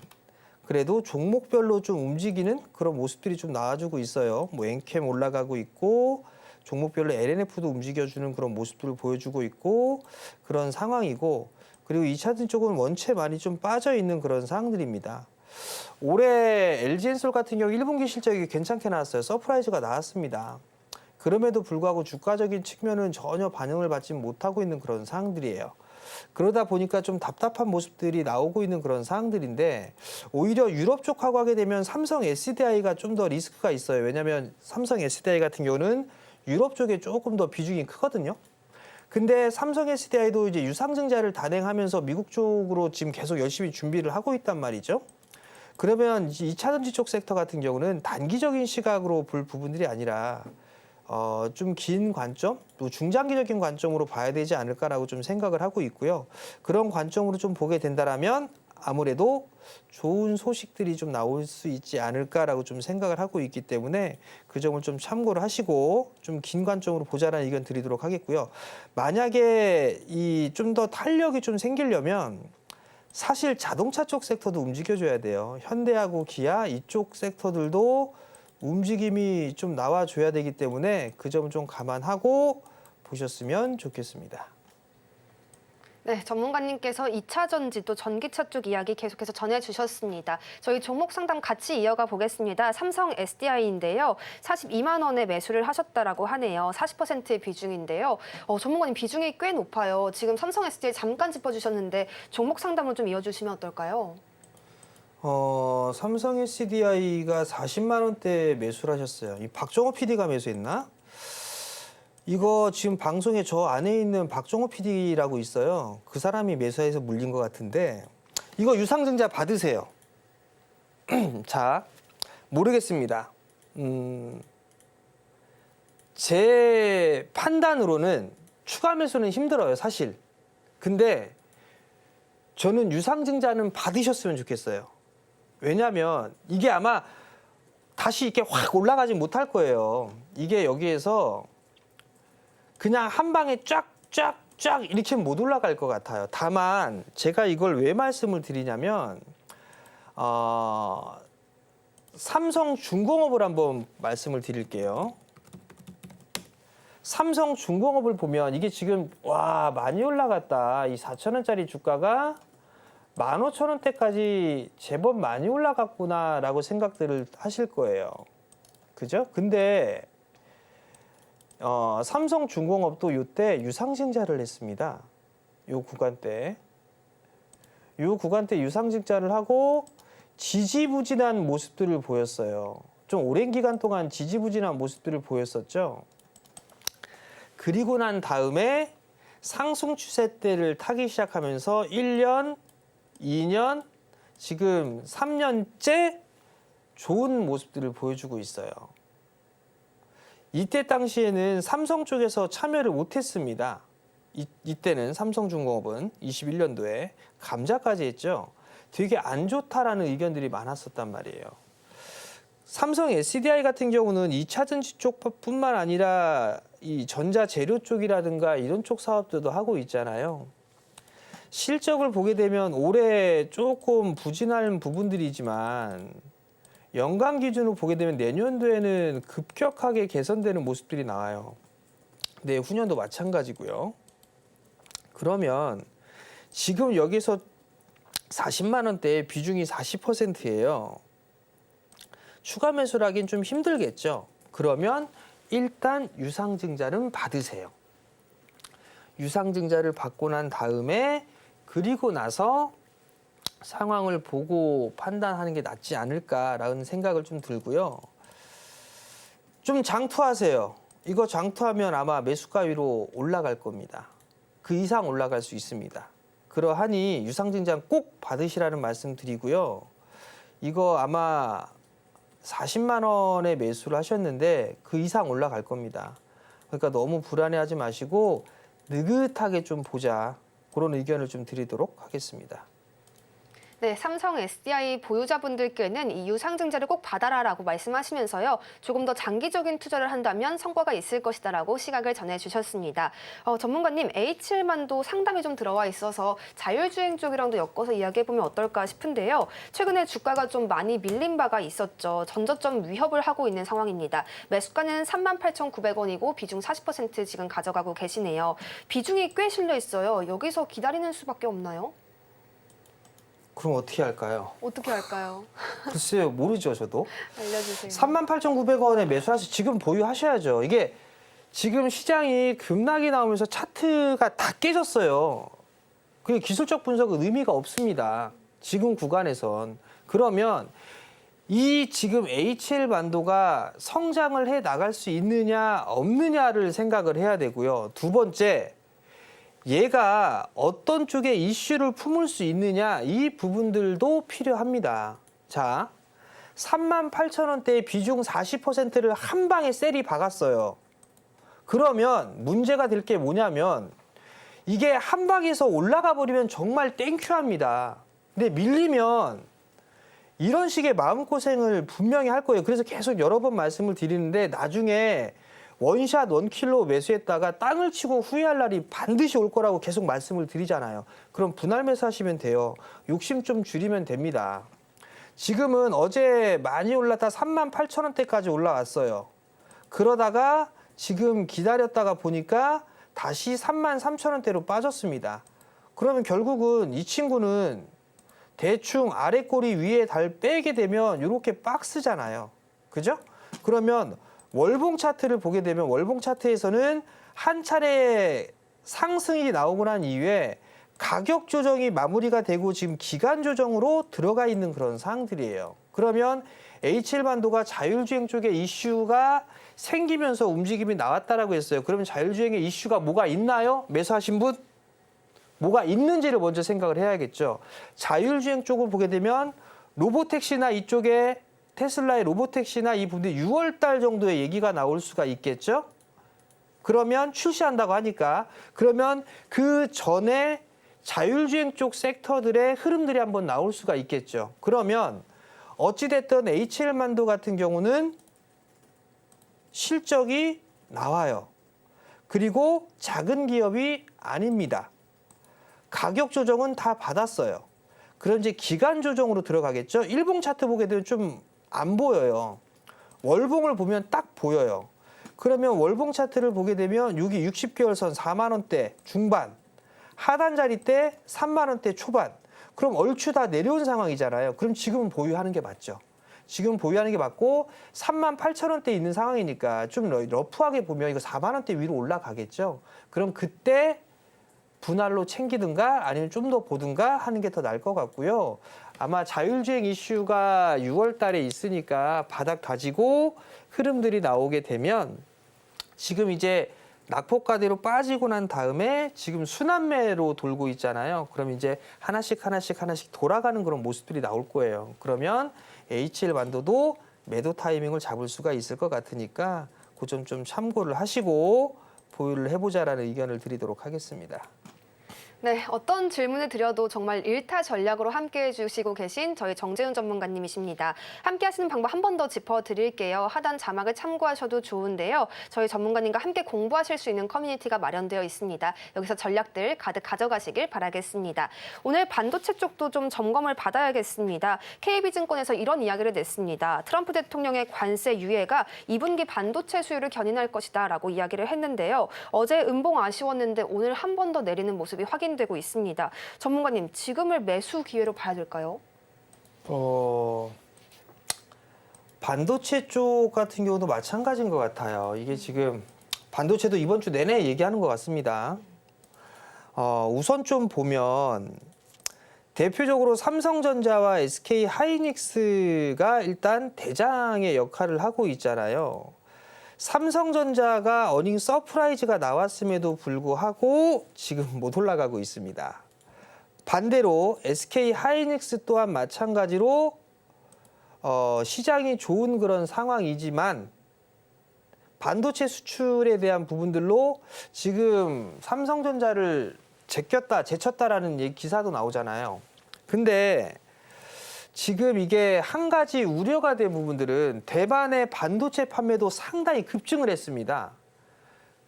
그래도 종목별로 좀 움직이는 그런 모습들이 좀 나와주고 있어요. 뭐 엔캠 올라가고 있고 종목별로 LNF도 움직여주는 그런 모습들을 보여주고 있고 그런 상황이고 그리고 2차전 쪽은 원체 많이 좀 빠져 있는 그런 상황들입니다. 올해 LG엔솔 같은 경우 1분기 실적이 괜찮게 나왔어요. 서프라이즈가 나왔습니다. 그럼에도 불구하고 주가적인 측면은 전혀 반영을 받지 못하고 있는 그런 상황들이에요. 그러다 보니까 좀 답답한 모습들이 나오고 있는 그런 상황들인데 오히려 유럽 쪽하고 하게 되면 삼성 SDI가 좀 더 리스크가 있어요. 왜냐하면 삼성 SDI 같은 경우는 유럽 쪽에 조금 더 비중이 크거든요. 근데 삼성 SDI도 이제 유상증자를 단행하면서 미국 쪽으로 지금 계속 열심히 준비를 하고 있단 말이죠. 그러면 2차전지 쪽 섹터 같은 경우는 단기적인 시각으로 볼 부분들이 아니라 좀 긴 관점, 또 중장기적인 관점으로 봐야 되지 않을까라고 좀 생각을 하고 있고요. 그런 관점으로 좀 보게 된다라면 아무래도 좋은 소식들이 좀 나올 수 있지 않을까라고 좀 생각을 하고 있기 때문에 그 점을 좀 참고를 하시고 좀 긴 관점으로 보자라는 의견 드리도록 하겠고요. 만약에 이 좀 더 탄력이 좀 생기려면 사실 자동차 쪽 섹터도 움직여줘야 돼요. 현대하고 기아 이쪽 섹터들도 움직임이 좀 나와줘야 되기 때문에 그 점 좀 감안하고 보셨으면 좋겠습니다. 네, 전문가님께서 2차 전지 또 전기차 쪽 이야기 계속해서 전해주셨습니다. 저희 종목 상담 같이 이어가 보겠습니다. 삼성 SDI인데요. 42만 원에 매수를 하셨다라고 하네요. 40%의 비중인데요. 전문가님 비중이 꽤 높아요. 지금 삼성 SDI 잠깐 짚어주셨는데 종목 상담을 좀 이어주시면 어떨까요? 삼성 SDI가 40만 원대 매수를 하셨어요. 이 박정호 PD가 매수했나? 이거 지금 방송에 저 안에 있는 박정호 PD라고 있어요. 그 사람이 매수해서 물린 것 같은데 이거 유상증자 받으세요. 자, 모르겠습니다. 제 판단으로는 추가 매수는 힘들어요, 사실. 근데 저는 유상증자는 받으셨으면 좋겠어요. 왜냐하면 이게 아마 다시 이렇게 확 올라가지 못할 거예요. 이게 여기에서 그냥 한 방에 쫙 이렇게 못 올라갈 것 같아요. 다만 제가 이걸 왜 말씀을 드리냐면 삼성중공업을 한번 말씀을 드릴게요. 삼성중공업을 보면 이게 지금 와 많이 올라갔다. 이 4,000원짜리 주가가 15,000원대까지 제법 많이 올라갔구나라고 생각들을 하실 거예요. 그죠? 근데 삼성중공업도 이때 유상증자를 했습니다. 요 구간대. 요 구간대 유상증자를 하고 지지부진한 모습들을 보였어요. 좀 오랜 기간 동안 지지부진한 모습들을 보였었죠. 그리고 난 다음에 상승 추세대를 타기 시작하면서 1년, 2년, 지금 3년째 좋은 모습들을 보여주고 있어요. 이때 당시에는 삼성 쪽에서 참여를 못했습니다. 이때는 삼성중공업은 21년도에 감자까지 했죠. 되게 안 좋다라는 의견들이 많았었단 말이에요. 삼성 SDI 같은 경우는 2차 전지 쪽뿐만 아니라 이 전자재료 쪽이라든가 이런 쪽 사업들도 하고 있잖아요. 실적을 보게 되면 올해 조금 부진한 부분들이지만 연간 기준으로 보게 되면 내년도에는 급격하게 개선되는 모습들이 나와요. 내후년도 마찬가지고요. 그러면 지금 여기서 40만 원대 비중이 40%예요. 추가 매수를 하긴 좀 힘들겠죠. 그러면 일단 유상증자는 받으세요. 유상증자를 받고 난 다음에 그리고 나서 상황을 보고 판단하는 게 낫지 않을까라는 생각을 좀 들고요. 좀 장투하세요. 이거 장투하면 아마 매수가 위로 올라갈 겁니다. 그 이상 올라갈 수 있습니다. 그러하니 유상증자 꼭 받으시라는 말씀 드리고요. 이거 아마 40만 원에 매수를 하셨는데 그 이상 올라갈 겁니다. 그러니까 너무 불안해하지 마시고 느긋하게 좀 보자. 그런 의견을 좀 드리도록 하겠습니다. 네, 삼성 SDI 보유자분들께는 EU 상증자를 꼭 받아라라고 말씀하시면서요. 조금 더 장기적인 투자를 한다면 성과가 있을 것이다라고 시각을 전해주셨습니다. 전문가님, H1만도 상담이 좀 들어와 있어서 자율주행 쪽이랑도 엮어서 이야기해보면 어떨까 싶은데요. 최근에 주가가 좀 많이 밀린 바가 있었죠. 전저점 위협을 하고 있는 상황입니다. 매수가는 38,900원이고 비중 40% 지금 가져가고 계시네요. 비중이 꽤 실려 있어요. 여기서 기다리는 수밖에 없나요? 그럼 어떻게 할까요? 어떻게 할까요? 글쎄요, 모르죠, 저도. 알려주세요. 38,900원에 매수하시 지금 보유하셔야죠. 이게 지금 시장이 급락이 나오면서 차트가 다 깨졌어요. 그게 기술적 분석은 의미가 없습니다. 지금 구간에선. 그러면 이 지금 HL 반도가 성장을 해 나갈 수 있느냐 없느냐를 생각을 해야 되고요. 두 번째, 얘가 어떤 쪽에 이슈를 품을 수 있느냐 이 부분들도 필요합니다. 자, 38,000원대의 비중 40%를 한 방에 셀이 박았어요. 그러면 문제가 될 게 뭐냐면 이게 한 방에서 올라가 버리면 정말 땡큐합니다. 근데 밀리면 이런 식의 마음고생을 분명히 할 거예요. 그래서 계속 여러 번 말씀을 드리는데 나중에 원샷 원킬로 매수했다가 땅을 치고 후회할 날이 반드시 올 거라고 계속 말씀을 드리잖아요. 그럼 분할 매수하시면 돼요. 욕심 좀 줄이면 됩니다. 지금은 어제 많이 올랐다 38,000원대까지 올라왔어요. 그러다가 지금 기다렸다가 보니까 다시 33,000원대로 빠졌습니다. 그러면 결국은 이 친구는 대충 아래 꼬리 위에 달 빼게 되면 이렇게 박스잖아요. 그죠? 그러면 월봉 차트를 보게 되면 월봉 차트에서는 한 차례 상승이 나오고 난 이후에 가격 조정이 마무리가 되고 지금 기간 조정으로 들어가 있는 그런 상황들이에요. 그러면 H1반도가 자율주행 쪽에 이슈가 생기면서 움직임이 나왔다라고 했어요. 그러면 자율주행의 이슈가 뭐가 있나요? 매수하신 분? 뭐가 있는지를 먼저 생각을 해야겠죠. 자율주행 쪽을 보게 되면 로보택시나 이쪽에 테슬라의 로보택시나 이 부분이 6월 달 정도의 얘기가 나올 수가 있겠죠. 그러면 출시한다고 하니까 그러면 그 전에 자율주행 쪽 섹터들의 흐름들이 한번 나올 수가 있겠죠. 그러면 어찌됐든 HL만도 같은 경우는 실적이 나와요. 그리고 작은 기업이 아닙니다. 가격 조정은 다 받았어요. 그럼 이제 기간 조정으로 들어가겠죠. 일봉 차트 보게 되면 좀 안 보여요. 월봉을 보면 딱 보여요. 그러면 월봉 차트를 보게 되면 여기 60개월 선 4만 원대 중반, 하단 자리 때 3만 원대 초반. 그럼 얼추 다 내려온 상황이잖아요. 그럼 지금은 보유하는 게 맞죠. 지금 보유하는 게 맞고 38,000원대 있는 상황이니까 좀 러프하게 보면 이거 4만 원대 위로 올라가겠죠. 그럼 그때 분할로 챙기든가 아니면 좀 더 보든가 하는 게 더 나을 것 같고요. 아마 자율주행 이슈가 6월 달에 있으니까 바닥 가지고 흐름들이 나오게 되면 지금 이제 낙폭가대로 빠지고 난 다음에 지금 순환매로 돌고 있잖아요. 그럼 이제 하나씩 돌아가는 그런 모습들이 나올 거예요. 그러면 HL반도도 매도 타이밍을 잡을 수가 있을 것 같으니까 그 점 좀 참고를 하시고 보유를 해보자라는 의견을 드리도록 하겠습니다. 네, 어떤 질문을 드려도 정말 일타 전략으로 함께해 주시고 계신 저희 정재훈 전문가님이십니다. 함께 하시는 방법 한 번 더 짚어드릴게요. 하단 자막을 참고하셔도 좋은데요. 저희 전문가님과 함께 공부하실 수 있는 커뮤니티가 마련되어 있습니다. 여기서 전략들 가득 가져가시길 바라겠습니다. 오늘 반도체 쪽도 좀 점검을 받아야겠습니다. KB증권에서 이런 이야기를 냈습니다. 트럼프 대통령의 관세 유예가 2분기 반도체 수요를 견인할 것이다 라고 이야기를 했는데요. 어제 음봉 아쉬웠는데 오늘 한 번 더 내리는 모습이 확인되고 있습니다. 전문가님, 지금을 매수 기회로 봐야 될까요? 반도체 쪽 같은 경우도 마찬가지인 것 같아요. 이게 지금 반도체도 이번 주 내내 얘기하는 것 같습니다. 우선 좀 보면 대표적으로 삼성전자와 SK 하이닉스가 일단 대장의 역할을 하고 있잖아요. 삼성전자가 어닝 서프라이즈가 나왔음에도 불구하고 지금 못 올라가고 있습니다. 반대로 SK 하이닉스 또한 마찬가지로 시장이 좋은 그런 상황이지만 반도체 수출에 대한 부분들로 지금 삼성전자를 제쳤다라는 기사도 나오잖아요. 근데 지금 이게 한 가지 우려가 된 부분들은 대만의 반도체 판매도 상당히 급증을 했습니다.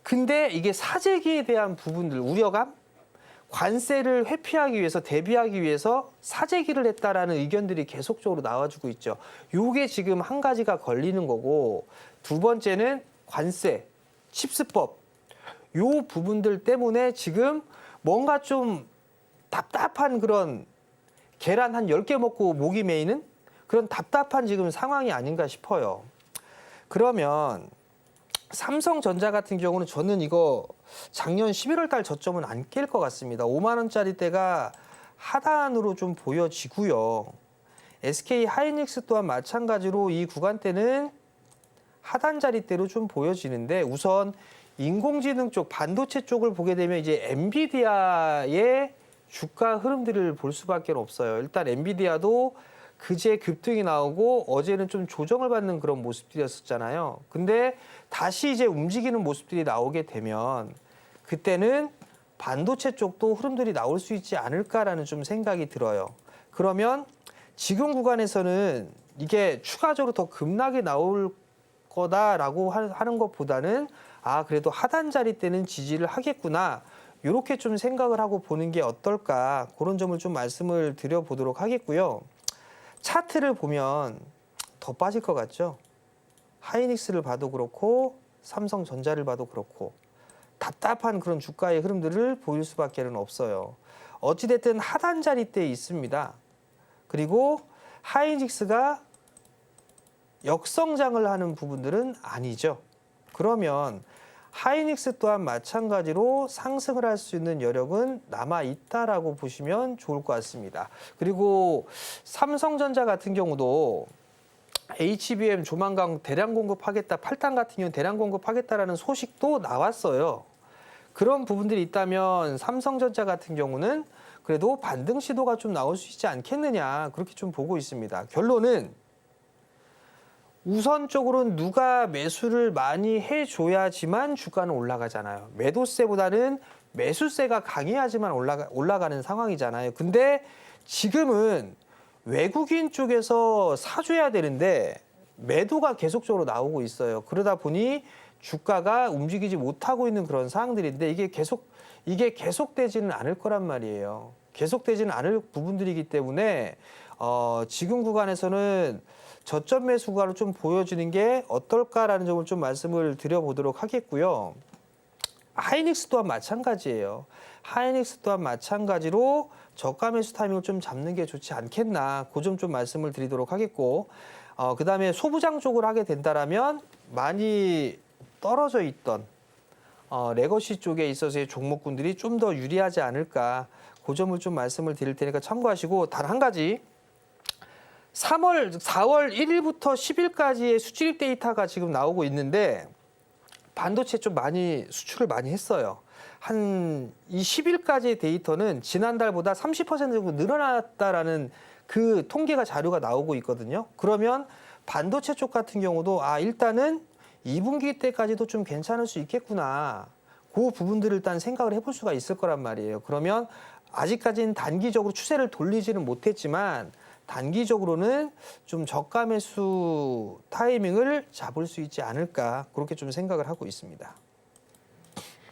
근데 이게 사재기에 대한 부분들, 우려감, 관세를 회피하기 위해서, 대비하기 위해서 사재기를 했다라는 의견들이 계속적으로 나와주고 있죠. 요게 지금 한 가지가 걸리는 거고, 두 번째는 관세, 칩스법, 요 부분들 때문에 지금 뭔가 좀 답답한 그런 계란 한 10개 먹고 목이 메이는 그런 답답한 지금 상황이 아닌가 싶어요. 그러면 삼성전자 같은 경우는 저는 이거 작년 11월 달 저점은 안 깰 것 같습니다. 5만 원짜리대가 하단으로 좀 보여지고요. SK 하이닉스 또한 마찬가지로 이 구간대는 하단 자리대로 좀 보여지는데, 우선 인공지능 쪽, 반도체 쪽을 보게 되면 이제 엔비디아의 주가 흐름들을 볼 수밖에 없어요. 일단 엔비디아도 그제 급등이 나오고 어제는 좀 조정을 받는 그런 모습들이었었잖아요. 근데 다시 이제 움직이는 모습들이 나오게 되면 그때는 반도체 쪽도 흐름들이 나올 수 있지 않을까라는 좀 생각이 들어요. 그러면 지금 구간에서는 이게 추가적으로 더 급락이 나올 거다라고 하는 것보다는 그래도 하단 자리 때는 지지를 하겠구나, 이렇게 좀 생각을 하고 보는 게 어떨까, 그런 점을 좀 말씀을 드려보도록 하겠고요. 차트를 보면 더 빠질 것 같죠? 하이닉스를 봐도 그렇고 삼성전자를 봐도 그렇고 답답한 그런 주가의 흐름들을 보일 수밖에 없어요. 어찌됐든 하단 자리대에 있습니다. 그리고 하이닉스가 역성장을 하는 부분들은 아니죠. 그러면 하이닉스 또한 마찬가지로 상승을 할 수 있는 여력은 남아있다라고 보시면 좋을 것 같습니다. 그리고 삼성전자 같은 경우도 HBM 조만간 대량 공급하겠다, 8단 같은 경우는 대량 공급하겠다라는 소식도 나왔어요. 그런 부분들이 있다면 삼성전자 같은 경우는 그래도 반등 시도가 좀 나올 수 있지 않겠느냐, 그렇게 좀 보고 있습니다. 결론은 우선적으로는 누가 매수를 많이 해줘야지만 주가는 올라가잖아요. 매도세보다는 매수세가 강해야지만 올라가는 상황이잖아요. 근데 지금은 외국인 쪽에서 사줘야 되는데 매도가 계속적으로 나오고 있어요. 그러다 보니 주가가 움직이지 못하고 있는 그런 상황들인데 이게 계속되지는 않을 거란 말이에요. 계속되지는 않을 부분들이기 때문에 지금 구간에서는 저점 매수 구간을 좀 보여주는 게 어떨까라는 점을 좀 말씀을 드려보도록 하겠고요. 하이닉스 또한 마찬가지예요. 하이닉스 또한 마찬가지로 저가 매수 타이밍을 좀 잡는 게 좋지 않겠나, 그 점 좀 말씀을 드리도록 하겠고, 그다음에 소부장 쪽을 하게 된다라면 많이 떨어져 있던 레거시 쪽에 있어서의 종목군들이 좀 더 유리하지 않을까, 그 점을 좀 말씀을 드릴 테니까 참고하시고, 단 한 가지 4월 1일부터 10일까지의 수출 데이터가 지금 나오고 있는데 반도체 좀 많이 수출을 많이 했어요. 한 이 10일까지의 데이터는 지난달보다 30% 정도 늘어났다라는 그 통계가 자료가 나오고 있거든요. 그러면 반도체 쪽 같은 경우도 일단은 2분기 때까지도 좀 괜찮을 수 있겠구나, 그 부분들을 일단 생각을 해볼 수가 있을 거란 말이에요. 그러면 아직까지는 단기적으로 추세를 돌리지는 못했지만 단기적으로는 좀 저가 매수 타이밍을 잡을 수 있지 않을까, 그렇게 좀 생각을 하고 있습니다.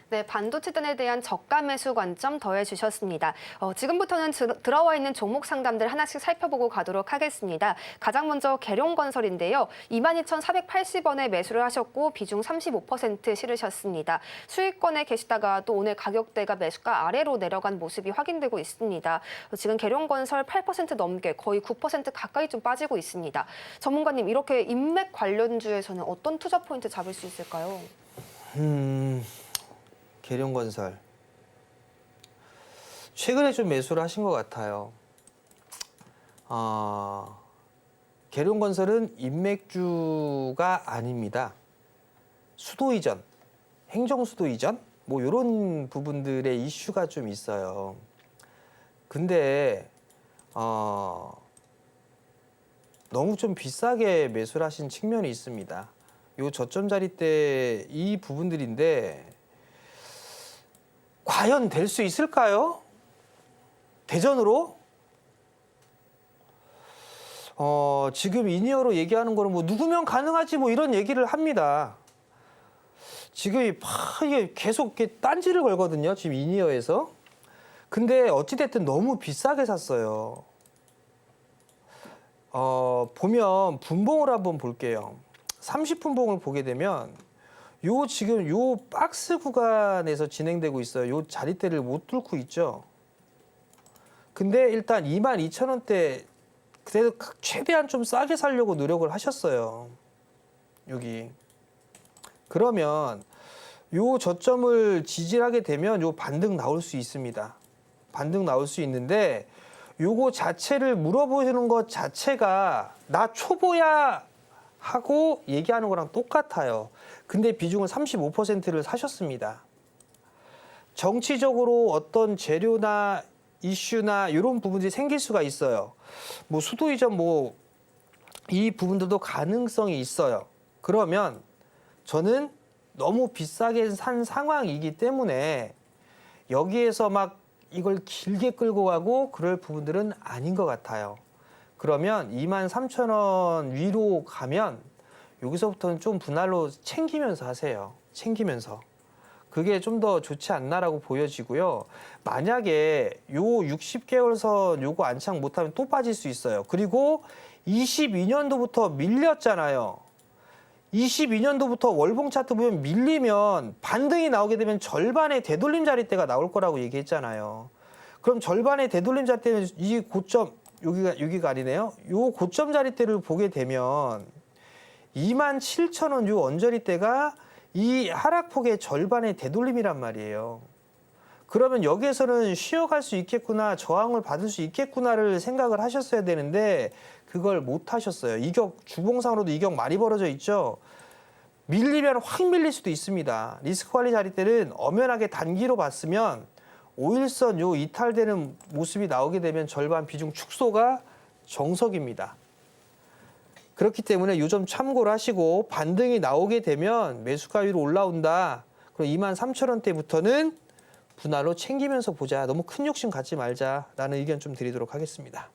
네, 반도체단에 대한 저가 매수 관점 더해주셨습니다. 지금부터는 들어와 있는 종목 상담들 하나씩 살펴보고 가도록 하겠습니다. 가장 먼저 계룡건설인데요. 22,480원에 매수를 하셨고 비중 35% 실으셨습니다. 수익권에 계시다가 또 오늘 가격대가 매수가 아래로 내려간 모습이 확인되고 있습니다. 지금 계룡건설 8% 넘게 거의 9% 가까이 좀 빠지고 있습니다. 전문가님, 이렇게 인맥 관련주에서는 어떤 투자 포인트 잡을 수 있을까요? 계룡건설 최근에 좀 매수를 하신 것 같아요. 계룡건설은 인맥주가 아닙니다. 수도 이전, 행정 수도 이전, 뭐 이런 부분들의 이슈가 좀 있어요. 근데 너무 좀 비싸게 매수를 하신 측면이 있습니다. 요 저점 자리 때 이 부분들인데 과연 될 수 있을까요? 대전으로? 지금 이니어로 얘기하는 거는 뭐 누구면 가능하지 뭐 이런 얘기를 합니다. 지금 이게 계속 이렇게 딴지를 걸거든요. 지금 이니어에서. 근데 어찌됐든 너무 비싸게 샀어요. 보면 분봉을 한번 볼게요. 30분봉을 보게 되면 지금 요 박스 구간에서 진행되고 있어요. 요 자리대를 못 뚫고 있죠. 근데 일단 22,000원대 그래도 최대한 좀 싸게 살려고 노력을 하셨어요. 여기. 그러면 요 저점을 지지하게 되면 요 반등 나올 수 있습니다. 반등 나올 수 있는데 요거 자체를 물어보시는 것 자체가 나 초보야 하고 얘기하는 거랑 똑같아요. 근데 비중은 35%를 사셨습니다. 정치적으로 어떤 재료나 이슈나 이런 부분들이 생길 수가 있어요. 뭐 수도 이전 이 부분들도 가능성이 있어요. 그러면 저는 너무 비싸게 산 상황이기 때문에 여기에서 막 이걸 길게 끌고 가고 그럴 부분들은 아닌 것 같아요. 그러면 23,000원 위로 가면 여기서부터는 좀 분할로 챙기면서 하세요. 챙기면서. 그게 좀 더 좋지 않나라고 보여지고요. 만약에 요 60개월 선 요거 안착 못하면 또 빠질 수 있어요. 그리고 22년도부터 밀렸잖아요. 22년도부터 월봉 차트 보면 밀리면 반등이 나오게 되면 절반의 되돌림 자리대가 나올 거라고 얘기했잖아요. 그럼 절반의 되돌림 자리대는 이 고점 여기가 아니네요. 요 고점 자리대를 보게 되면 27,000원 요 언저리대가 이 하락폭의 절반의 되돌림이란 말이에요. 그러면 여기에서는 쉬어갈 수 있겠구나, 저항을 받을 수 있겠구나를 생각을 하셨어야 되는데 그걸 못 하셨어요. 주봉상으로도 이격 많이 벌어져 있죠. 밀리면 확 밀릴 수도 있습니다. 리스크 관리 자리대는 엄연하게 단기로 봤으면 5일선 요 이탈되는 모습이 나오게 되면 절반 비중 축소가 정석입니다. 그렇기 때문에 요 점 참고를 하시고 반등이 나오게 되면 매수가 위로 올라온다. 그럼 23,000원대부터는 분할로 챙기면서 보자. 너무 큰 욕심 갖지 말자라는 의견 좀 드리도록 하겠습니다.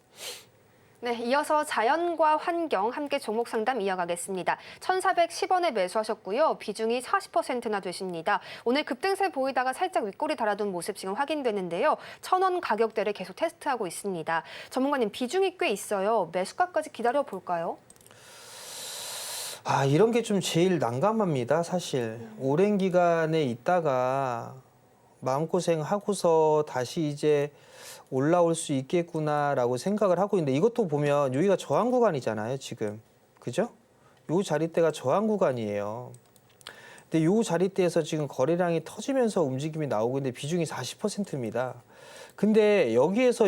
네, 이어서 자연과 환경 함께 종목 상담 이어가겠습니다. 1,410원에 매수하셨고요. 비중이 40%나 되십니다. 오늘 급등세 보이다가 살짝 윗꼬리 달아둔 모습 지금 확인되는데요. 1,000원 가격대를 계속 테스트하고 있습니다. 전문가님, 비중이 꽤 있어요. 매수가까지 기다려볼까요? 이런 게 좀 제일 난감합니다. 사실 오랜 기간에 있다가 마음고생하고서 다시 이제 올라올 수 있겠구나라고 생각을 하고 있는데 이것도 보면 여기가 저항 구간이잖아요, 지금. 그죠? 요 자리대가 저항 구간이에요. 근데 요 자리대에서 지금 거래량이 터지면서 움직임이 나오고 있는데 비중이 40%입니다. 근데 여기에서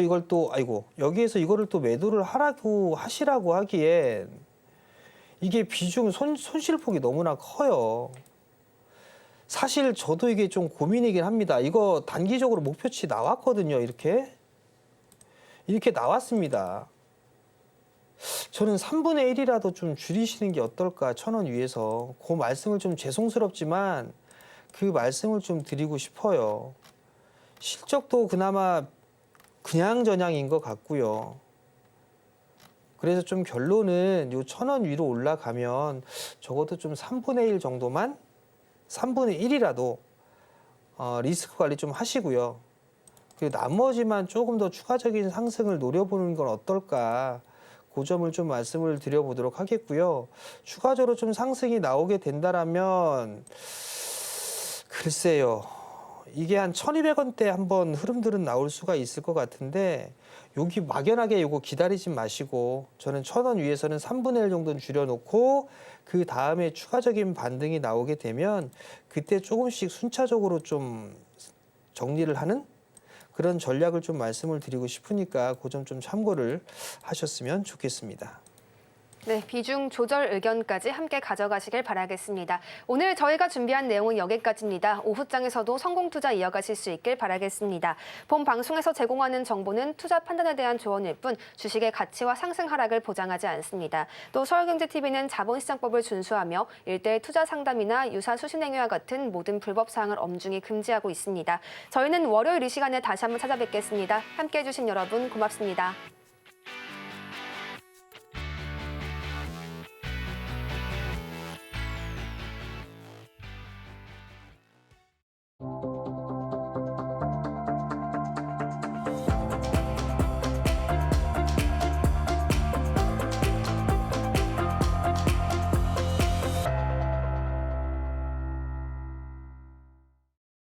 여기에서 이거를 또 매도를 하시라고 하기엔 이게 비중 손실폭이 너무나 커요. 사실 저도 이게 좀 고민이긴 합니다. 이거 단기적으로 목표치 나왔거든요. 이렇게 나왔습니다. 저는 3분의 1이라도 좀 줄이시는 게 어떨까, 1,000원 위에서. 그 말씀을 좀 죄송스럽지만 그 말씀을 좀 드리고 싶어요. 실적도 그나마 그냥저냥인 것 같고요. 그래서 좀 결론은 요 1,000원 위로 올라가면 적어도 좀 3분의 1 정도만, 3분의 1이라도 리스크 관리 좀 하시고요. 그리고 나머지만 조금 더 추가적인 상승을 노려보는 건 어떨까. 그 점을 좀 말씀을 드려보도록 하겠고요. 추가적으로 좀 상승이 나오게 된다라면 글쎄요. 이게 한 1,200원대 한번 흐름들은 나올 수가 있을 것 같은데 여기 막연하게 요거 기다리지 마시고 저는 1,000원 위에서는 3분의 1 정도는 줄여놓고 그 다음에 추가적인 반등이 나오게 되면 그때 조금씩 순차적으로 좀 정리를 하는 그런 전략을 좀 말씀을 드리고 싶으니까 그 점 좀 참고를 하셨으면 좋겠습니다. 네, 비중 조절 의견까지 함께 가져가시길 바라겠습니다. 오늘 저희가 준비한 내용은 여기까지입니다. 오후장에서도 성공 투자 이어가실 수 있길 바라겠습니다. 본 방송에서 제공하는 정보는 투자 판단에 대한 조언일 뿐 주식의 가치와 상승 하락을 보장하지 않습니다. 또 서울경제TV는 자본시장법을 준수하며 일대일 투자 상담이나 유사 수신행위와 같은 모든 불법 사항을 엄중히 금지하고 있습니다. 저희는 월요일 이 시간에 다시 한번 찾아뵙겠습니다. 함께해 주신 여러분 고맙습니다.